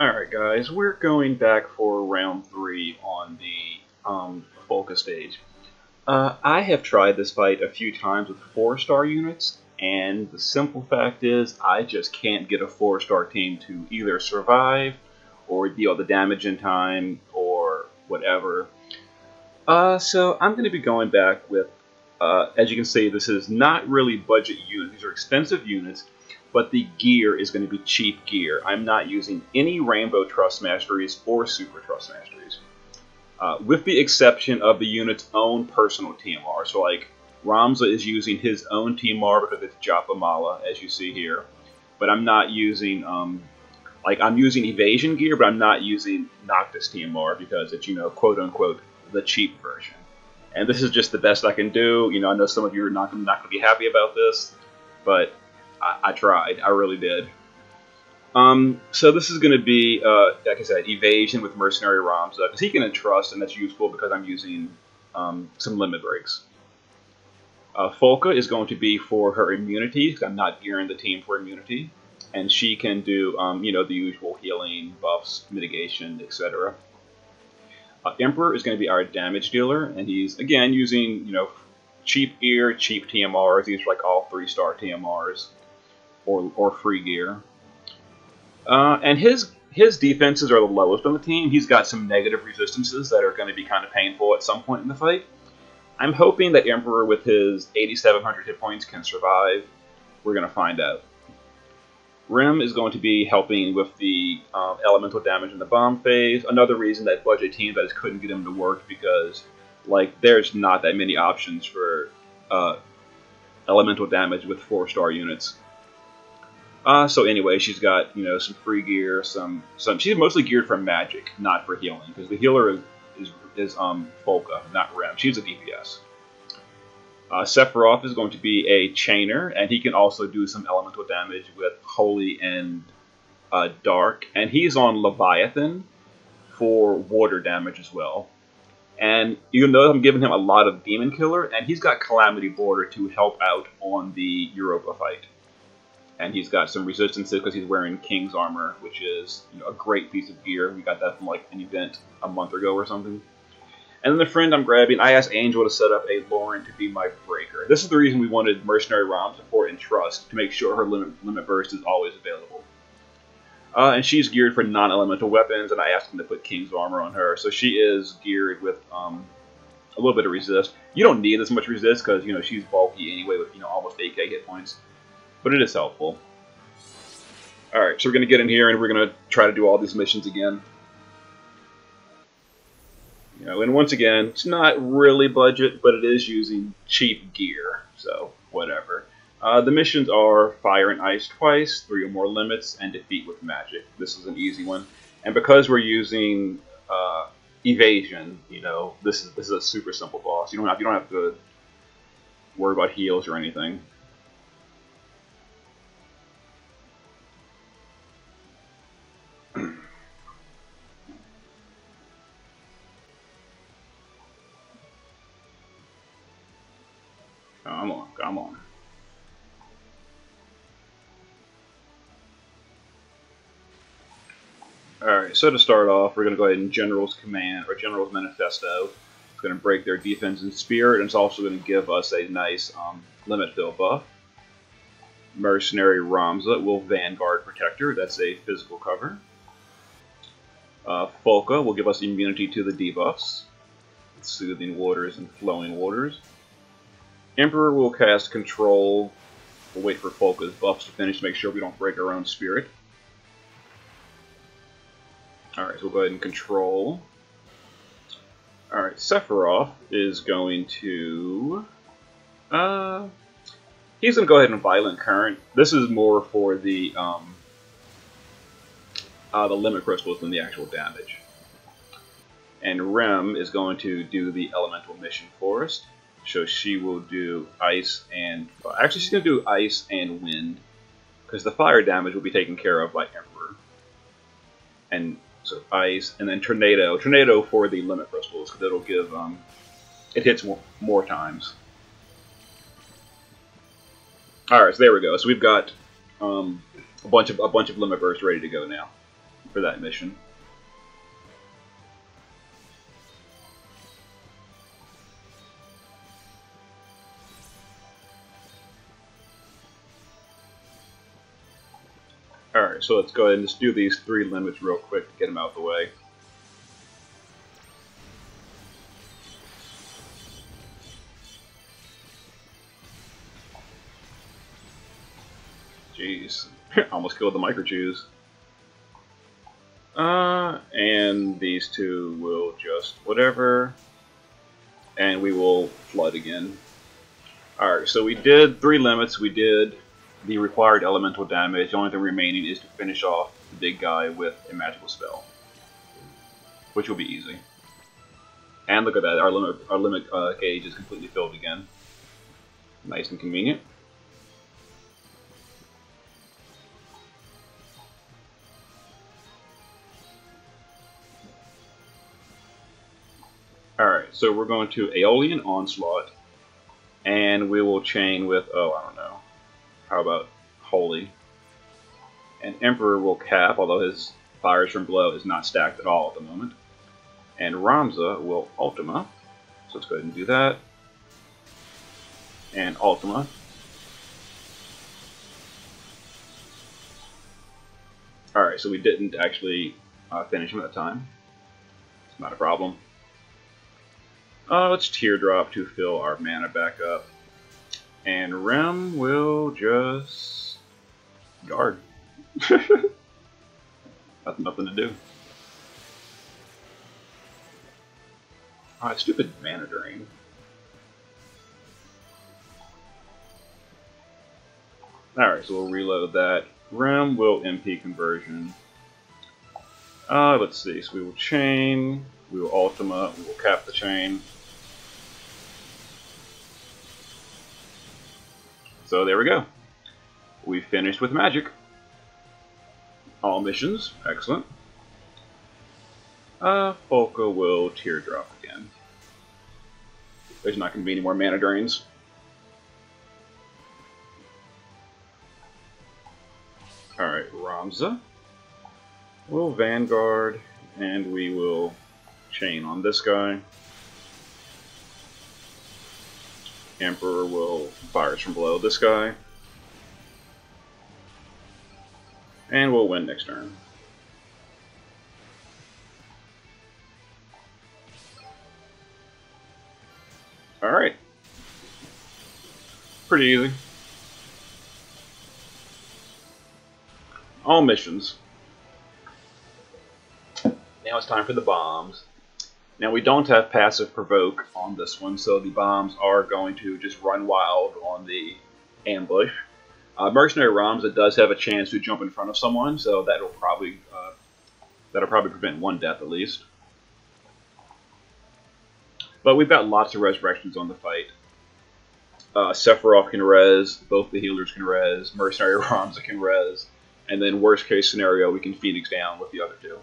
Alright guys, we're going back for round 3 on the Folka stage. I have tried this fight a few times with 4-star units, and the simple fact is I just can't get a 4-star team to either survive or deal the damage in time or whatever. So I'm going to be going back with, as you can see, this is not really budget units. These are expensive units, but the gear is going to be cheap gear. I'm not using any Rainbow Trust Masteries or Super Trust Masteries, with the exception of the unit's own personal TMR. So like, Ramza is using his own TMR because it's Japa Mala, as you see here. But I'm not using, I'm using evasion gear, but I'm not using Noctis TMR because it's, quote-unquote, the cheap version. And this is just the best I can do. I know some of you are not going to be happy about this, but I tried. I really did. So this is going to be, like I said, evasion with Mercenary Ramza, because he can entrust, and that's useful because I'm using some limit breaks. Folka is going to be for her immunity, because I'm not gearing the team for immunity, and she can do, the usual healing, buffs, mitigation, etc. Emperor is going to be our damage dealer, and he's, again, using, cheap gear, cheap TMRs. These are like all 3-star TMRs. Or free gear. And his defenses are the lowest on the team. He's got some negative resistances that are going to be kind of painful at some point in the fight. I'm hoping that Emperor with his 8,700 hit points can survive. We're going to find out. Rim is going to be helping with the elemental damage in the bomb phase. Another reason that budget teams I just couldn't get him to work because there's not that many options for elemental damage with 4-star units. So anyway, she's got, some free gear, some she's mostly geared for magic, not for healing, because the healer is Folka, not Rem. She's a DPS. Sephiroth is going to be a chainer, and he can also do some elemental damage with Holy and Dark, and he's on Leviathan for water damage as well. And even though I'm giving him a lot of Demon Killer, and he's got Calamity Border to help out on the Europa fight. And he's got some resistances because he's wearing King's Armor, which is a great piece of gear. We got that from an event a month ago or something. And then the friend I'm grabbing, I asked Angel to set up a Lauren to be my breaker. This is the reason we wanted Mercenary Ramza for Entrust, to make sure her limit burst is always available. And she's geared for non-elemental weapons, and I asked him to put King's Armor on her. So she is geared with a little bit of resist. You don't need as much resist because she's bulky anyway with almost 8k hit points. But it is helpful. Alright, so we're going to get in here and we're going to try to do all these missions again. And once again, it's not really budget, but it is using cheap gear, so whatever. The missions are Fire and Ice twice, 3 or more limits, and Defeat with Magic. This is an easy one. And because we're using Evasion, this is a super simple boss. You don't have to worry about heals or anything. Come on. Alright, so to start off, we're going to go ahead and General's Command, or General's Manifesto. It's going to break their defense and spirit, and it's also going to give us a nice limit fill buff. Mercenary Ramza will Vanguard Protector, that's a physical cover. Folka will give us immunity to the debuffs, Soothing Waters and Flowing Waters. Emperor will cast Control. We'll wait for Folka's buffs to finish to make sure we don't break our own spirit. Alright, so we'll go ahead and Control. Alright, Sephiroth is going to... he's going to go ahead and Violent Current. This is more for the limit crystals than the actual damage. And Rem is going to do the Elemental Mission for us. So she will do Ice and... Actually, she's going to do Ice and Wind, because the fire damage will be taken care of by Emperor. And so Ice, and then Tornado. Tornado for the limit crystals, because it'll give... it hits more times. Alright, so there we go. So we've got a bunch of limit bursts ready to go now. for that mission. Alright, so let's go ahead and just do these 3 limits real quick to get them out of the way. Jeez, almost killed the microchews. And these 2 will just whatever, and we will flood again. Alright, so we did 3 limits, we did the required elemental damage. The only thing remaining is to finish off the big guy with a magical spell, which will be easy. And look at that, our limit gauge is completely filled again. Nice and convenient. Alright, so we're going to Aeolian Onslaught, and we will chain with, oh, I don't know, how about Holy? And Emperor will cap, although his Fires from Below is not stacked at all at the moment. And Ramza will Ultima, so let's go ahead and do that. And Ultima. Alright, so we didn't actually finish him at the time. It's not a problem. Let's Teardrop to fill our mana back up. And Rem will just guard. Nothing to do. Alright, stupid mana drain. Alright, so we'll reload that. Rem will MP conversion. Let's see, so we will chain, we will Ultima, we will cap the chain. So there we go. We finished with magic. All missions, excellent. Folka will Teardrop again. There's not going to be any more mana drains. Alright, Ramza. We'll Vanguard, and we will chain on this guy. Emperor will Fires from Below this guy. And we'll win next turn. Alright. Pretty easy. All missions. Now it's time for the bombs. Now we don't have passive provoke on this one, so the bombs are going to just run wild on the ambush. Mercenary Ramza does have a chance to jump in front of someone, so that'll probably prevent one death at least. But we've got lots of resurrections on the fight. Sephiroth can res, both the healers can res, Mercenary Ramza can res, and then worst case scenario we can Phoenix down with the other 2.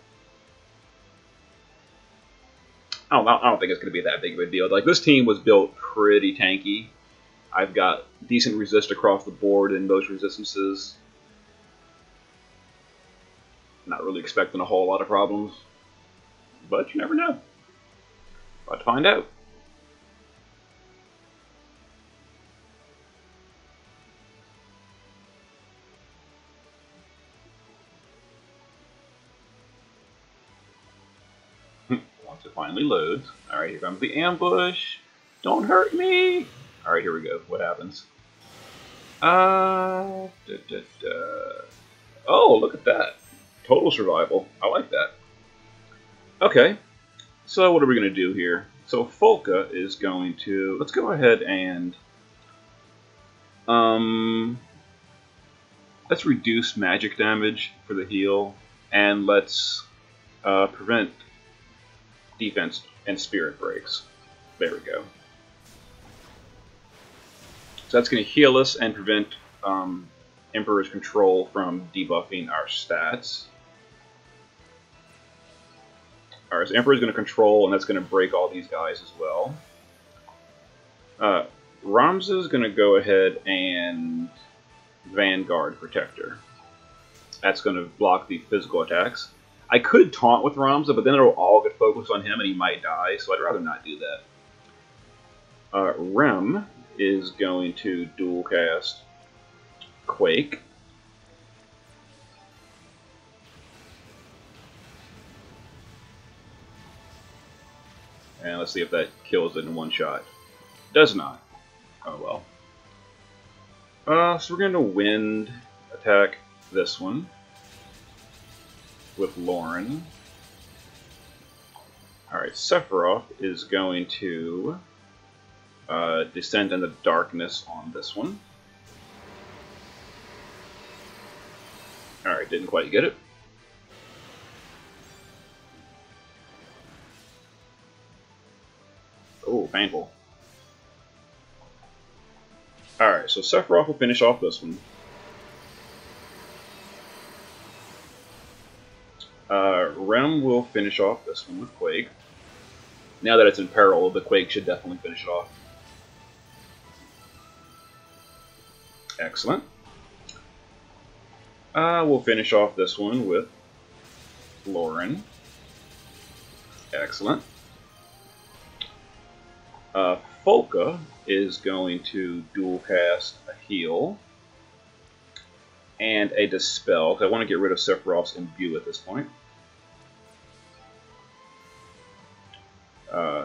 I don't think it's going to be that big of a deal. Like, this team was built pretty tanky. I've got decent resist across the board in those resistances. Not really expecting a whole lot of problems. But you never know. About to find out. Once it finally loads. Alright, here comes the ambush. Don't hurt me! Alright, here we go. What happens? Oh, look at that. Total survival. I like that. Okay. So what are we going to do here? So Folka is going to... Let's go ahead and... let's reduce magic damage for the heal. And let's prevent defense and spirit breaks. There we go. So that's going to heal us and prevent Emperor's control from debuffing our stats. Alright, so Emperor's going to control, and that's going to break all these guys as well. Ramza is going to go ahead and Vanguard Protector. That's going to block the physical attacks. I could taunt with Ramza, but then it'll all get focused on him and he might die, so I'd rather not do that. Rem is going to dual cast Quake. And let's see if that kills it in one shot. Does not. Oh well. So we're going to wind attack this one with Lauren. Alright, Sephiroth is going to descend in the darkness on this one. Alright, didn't quite get it. Oh, painful. Alright, so Sephiroth will finish off this one. Rem will finish off this one with Quake. Now that it's in peril, the Quake should definitely finish it off. Excellent. We'll finish off this one with Lauren. Excellent. Folka is going to dual cast a heal and a dispel, because I want to get rid of Sephiroth's imbue at this point.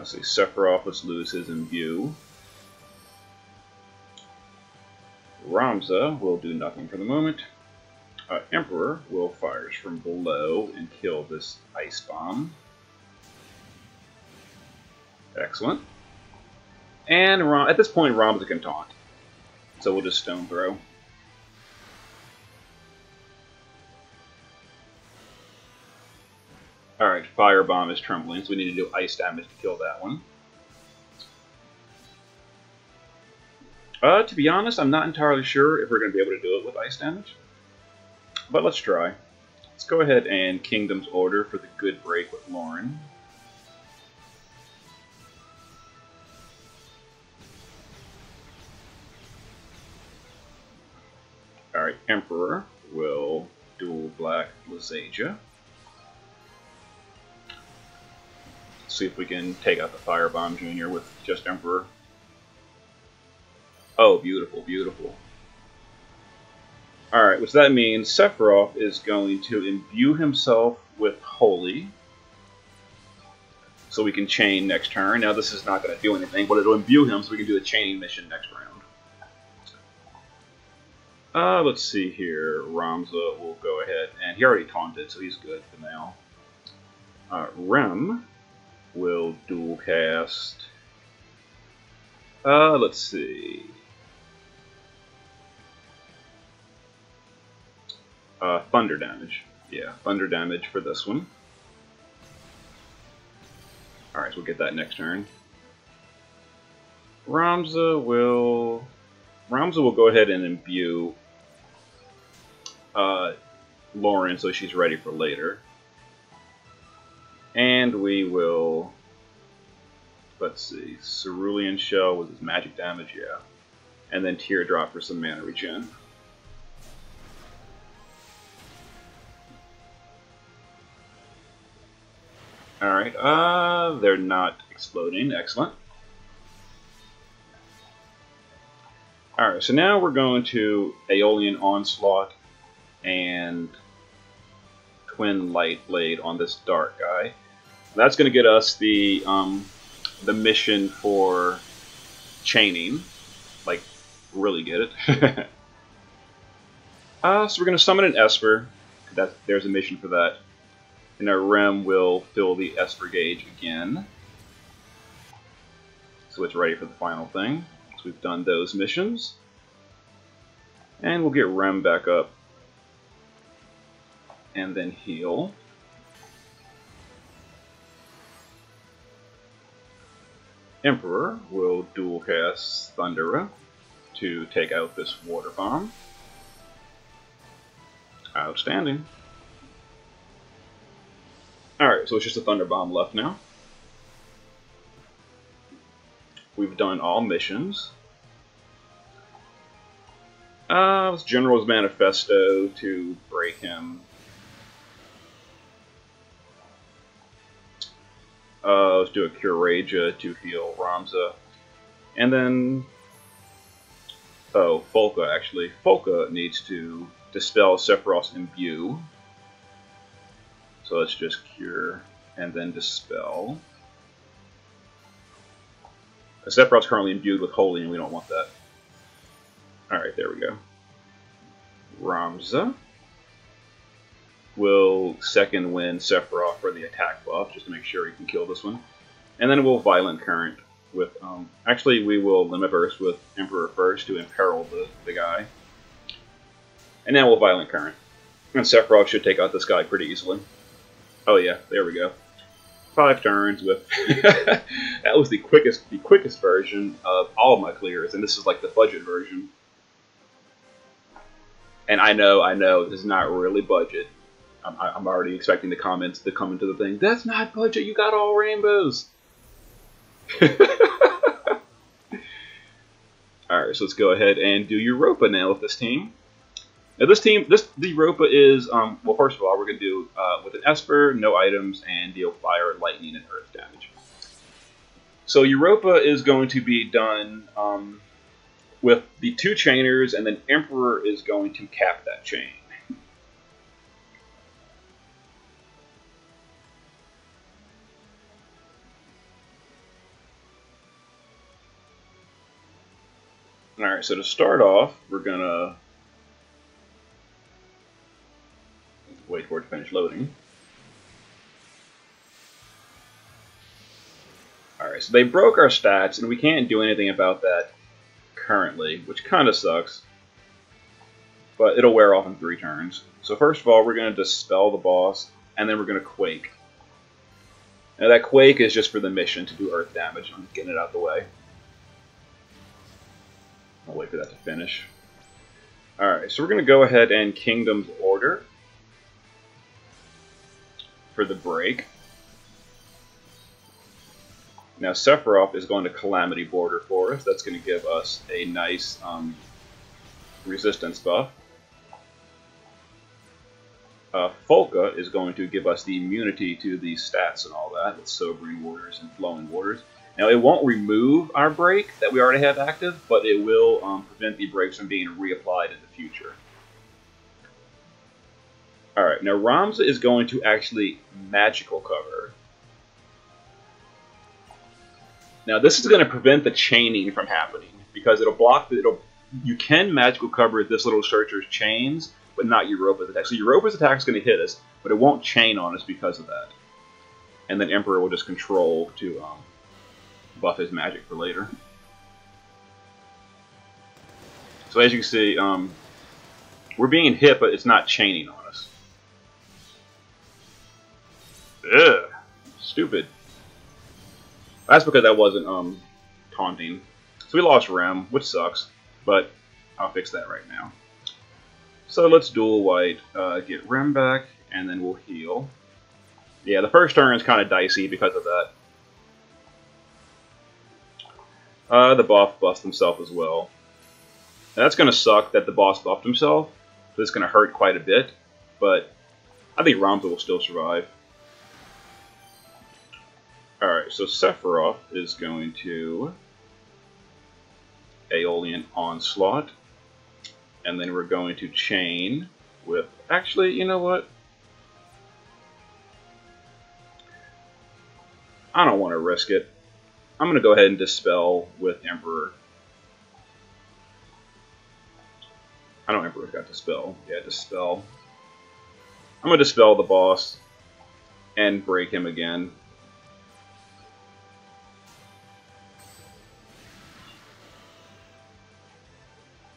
See, Sephiroth, let's lose his imbue. Ramza will do nothing for the moment. Emperor will fire from below and kill this ice bomb. Excellent. And at this point, Ramza can taunt. So we'll just stone throw. Alright, Firebomb is trembling, so we need to do ice damage to kill that one. To be honest, I'm not entirely sure if we're going to be able to do it with ice damage. But let's try. Let's go ahead and Kingdom's Order for the good break with Lauren. Alright, Emperor will dual black Lazaja. See if we can take out the Firebomb Jr. with just Emperor. Oh, beautiful, beautiful. Alright, which that means Sephiroth is going to imbue himself with Holy. So we can chain next turn. Now this is not going to do anything, but it'll imbue him so we can do a chaining mission next round. Let's see here. Ramza will go ahead, and he already taunted, so he's good for now. Rem will dual cast. Let's see. Thunder damage. Yeah, thunder damage for this one. Alright, so we'll get that next turn. Ramza will go ahead and imbue Lauren so she's ready for later. And we will, let's see, Cerulean Shell with his magic damage, yeah. And then Teardrop for some mana regen. Alright, they're not exploding, excellent. Alright, so now we're going to Aeolian Onslaught and Twin Light Blade on this dark guy. That's going to get us the mission for chaining, like really get it. So we're going to summon an Esper. There's a mission for that. And our Rem will fill the Esper gauge again. So it's ready for the final thing. So we've done those missions. And we'll get Rem back up. And then heal. Emperor will dual cast Thundera to take out this water bomb. Outstanding. Alright, so it's just a Thunder Bomb left now. We've done all missions. General's Manifesto to break him. Let's do a Curaja to heal Ramza. And then... oh, Folka, actually. Folka needs to dispel Sephiroth's Imbue. So let's just Cure and then Dispel. Sephiroth's currently imbued with Holy, and we don't want that. Alright, there we go. Ramza will second wind Sephiroth for the attack buff, just to make sure he can kill this one. And then we'll Violent Current with, actually we will Limit Burst with Emperor first to imperil the guy. And now we'll Violent Current. And Sephiroth should take out this guy pretty easily. Oh yeah, there we go. 5 turns with... that was the quickest version of all of my clears, and this is like the budget version. And I know, this is not really budget. I'm already expecting the comments to come into the thing. That's not budget, you got all rainbows! Alright, so let's go ahead and do Europa now with this team. Now the Europa is, well, first of all, we're going to do with an Esper, no items, and deal fire, lightning, and earth damage. So Europa is going to be done with the 2 chainers, and then Emperor is going to cap that chain. Alright, so to start off, we're going to wait for it to finish loading. Alright, so they broke our stats, and we can't do anything about that currently, which kind of sucks. But it'll wear off in 3 turns. So first of all, we're going to dispel the boss, and then we're going to Quake. Now that Quake is just for the mission to do earth damage. I'm just getting it out of the way. I'll wait for that to finish. Alright, so we're going to go ahead and Kingdom's Order for the break. Now Sephiroth is going to Calamity Border for us. That's going to give us a nice resistance buff. Folka is going to give us the immunity to the stats and all that, with Sobering Waters and Flowing Waters. Now it won't remove our break that we already have active, but it will prevent the breaks from being reapplied in the future. Alright, now Ramza is going to actually Magical Cover. Now this is going to prevent the chaining from happening, because it'll block the, you can Magical Cover this little searcher's chains, but not Europa's attack. So Europa's attack is going to hit us, but it won't chain on us because of that. And then Emperor will just control to buff his magic for later. So as you can see, we're being hit, but it's not chaining on us. Ugh, stupid. That's because that wasn't taunting. So we lost Rem, which sucks, but I'll fix that right now. So let's dual white, get Rem back, and then we'll heal. Yeah, the first turn is kind of dicey because of that. The boss buffed himself as well. Now, that's going to suck that the boss buffed himself. So it's going to hurt quite a bit, but I think Ramza will still survive. Alright, so Sephiroth is going to Aeolian Onslaught. And then we're going to chain with... Actually, you know what? I don't want to risk it. I'm going to go ahead and Dispel with Emperor. I know Emperor's got Dispel. Yeah, Dispel. I'm going to Dispel the boss and break him again.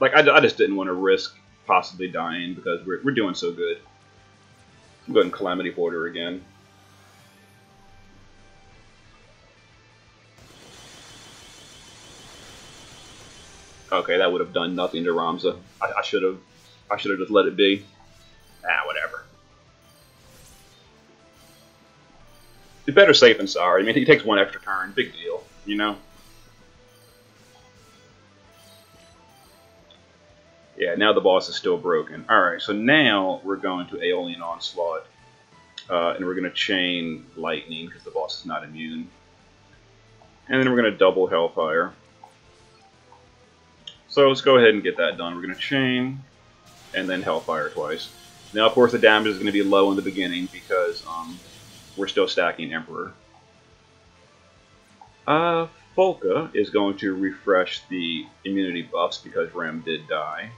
Like, I just didn't want to risk possibly dying because we're doing so good. I'm going Calamity Border again. Okay, that would have done nothing to Ramza. I should have just let it be. Ah, whatever. It's better safe than sorry. I mean, he takes 1 extra turn, big deal, you know? Yeah, now the boss is still broken. Alright, so now we're going to Aeolian Onslaught and we're going to chain lightning because the boss is not immune. And then we're going to double Hellfire. So let's go ahead and get that done. We're going to chain, and then Hellfire twice. Now, of course, the damage is going to be low in the beginning because we're still stacking Emperor. Folka is going to refresh the immunity buffs because Rem did die.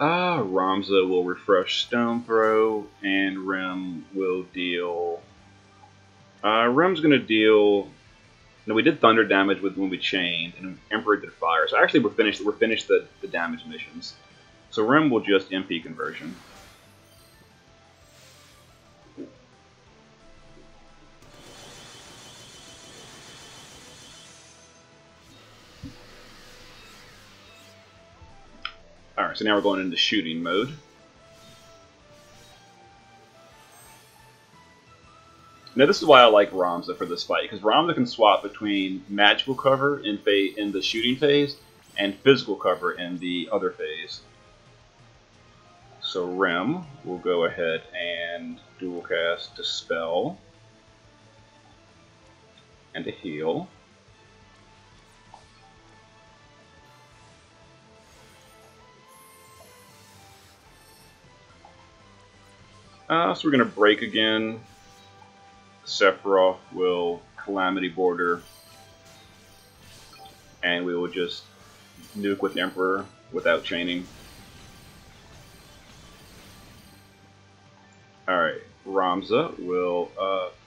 Ramza will refresh Stone Throw, and Rem will deal... Rem's going to deal... No, we did thunder damage when we chained, and Emperor did fire. So actually, we're finished the damage missions. So Rem will just MP conversion. Alright, so now we're going into shooting mode. Now this is why I like Ramza for this fight, because Ramza can swap between magical cover in the shooting phase and physical cover in the other phase. So Rem will go ahead and dual cast Dispel and a heal. So we're going to break again. Sephiroth will Calamity Border, and we will just nuke with Emperor without chaining. Alright, Ramza will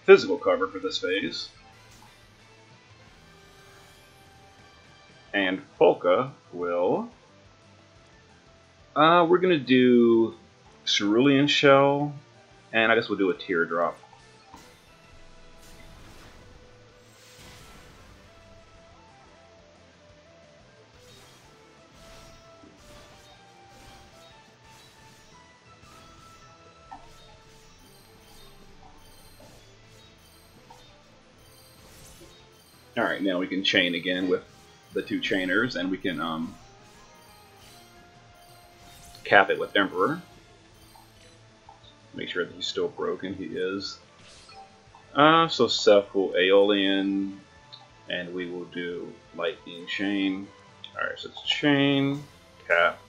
physical cover for this phase. And Folka will... we're going to do Cerulean Shell, and I guess we'll do a Teardrop. Alright, now we can chain again with the two chainers, and we can cap it with Emperor. Make sure that he's still broken. He is. So Seth will Aeolian, and we will do Lightning Chain. Alright, so it's chain, cap.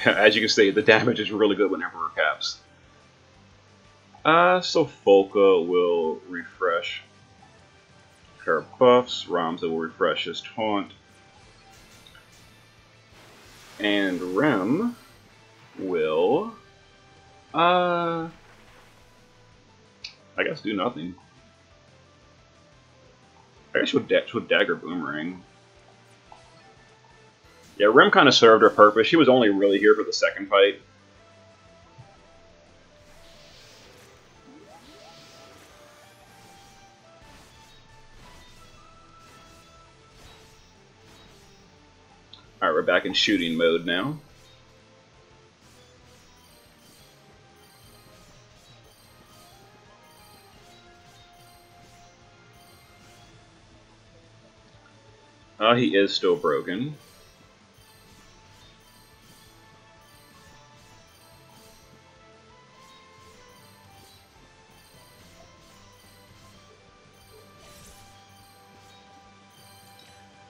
As you can see, the damage is really good when Emperor caps. So Folka will refresh her buffs, Ramza will refresh his taunt, and Rem will, I guess do nothing. I guess she'll Dagger Boomerang. Yeah, Rem kind of served her purpose. She was only really here for the second fight. Alright, we're back in shooting mode now. He is still broken.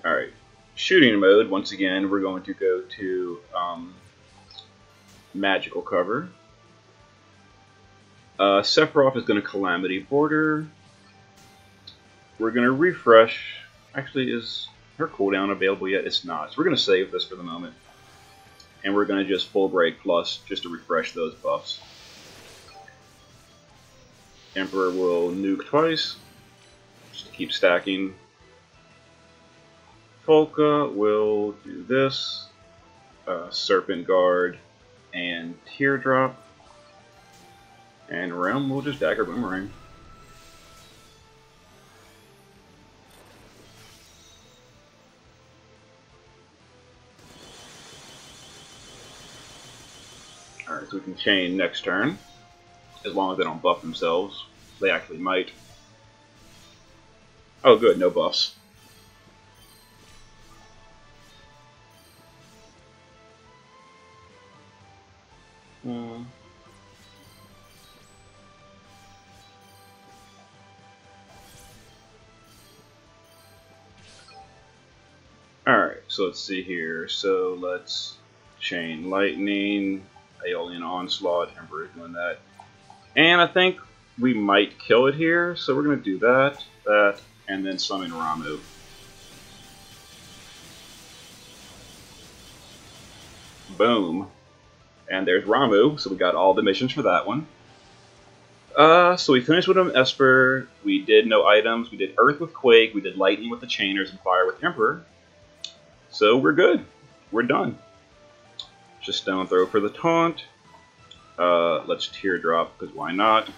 Alright. Shooting mode, once again, we're going to go to magical cover. Sephiroth is going to Calamity Border. We're going to refresh. Actually, is her cooldown available yet? It's not. So we're going to save this for the moment. And we're going to just full break plus just to refresh those buffs. Emperor will nuke twice, just to keep stacking. Folka will do this, Serpent Guard, and Teardrop, and Rem will just Dagger Boomerang. Alright, so we can chain next turn. as long as they don't buff themselves. They actually might. Oh good, no buffs. Alright, so let's see here. So let's chain lightning, Aeolian Onslaught, Emperor's doing that. And I think we might kill it here, so we're going to do that, and then summon Ramuh. Boom. And there's Ramuh, so we got all the missions for that one. So we finished with Esper, we did no items, we did Earth with Quake, we did Lightning with the Chainers, and Fire with Emperor. So we're good. We're done. Just Stone Throw for the taunt. Let's Teardrop, because why not?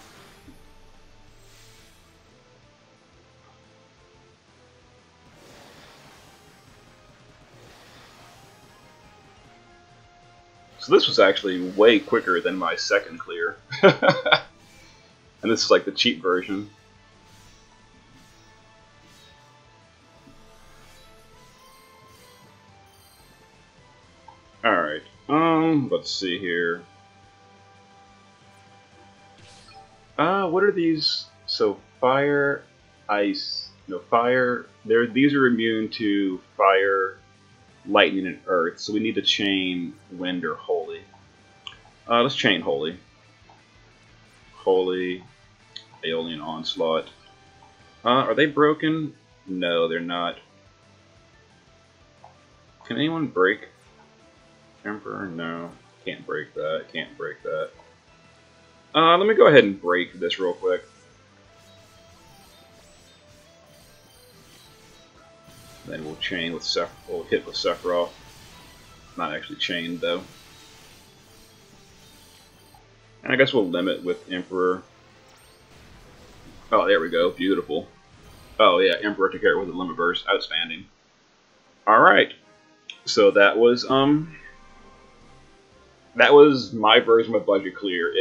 So this was actually way quicker than my second clear. And this is like the cheap version. Alright, let's see here. What are these? So fire, ice, no fire. These are immune to fire, lightning, and earth. So we need to chain wind or holy. Let's chain holy. Holy, Aeolian Onslaught. Are they broken? No, they're not. Can anyone break Emperor? No. Can't break that. Can't break that. Let me go ahead and break this real quick. Then we'll chain with we'll hit with Sephiroth. Not actually chained though. And I guess we'll limit with Emperor. Oh, there we go. Beautiful. Oh yeah, Emperor took care of with the limit burst. Outstanding. Alright. So that was my version of a budget clear.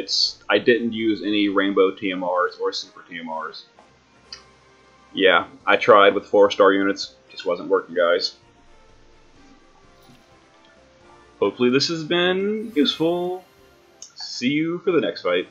I didn't use any rainbow TMRs or super TMRs. Yeah, I tried with 4-star units. Just wasn't working, guys. Hopefully this has been useful. See you for the next fight.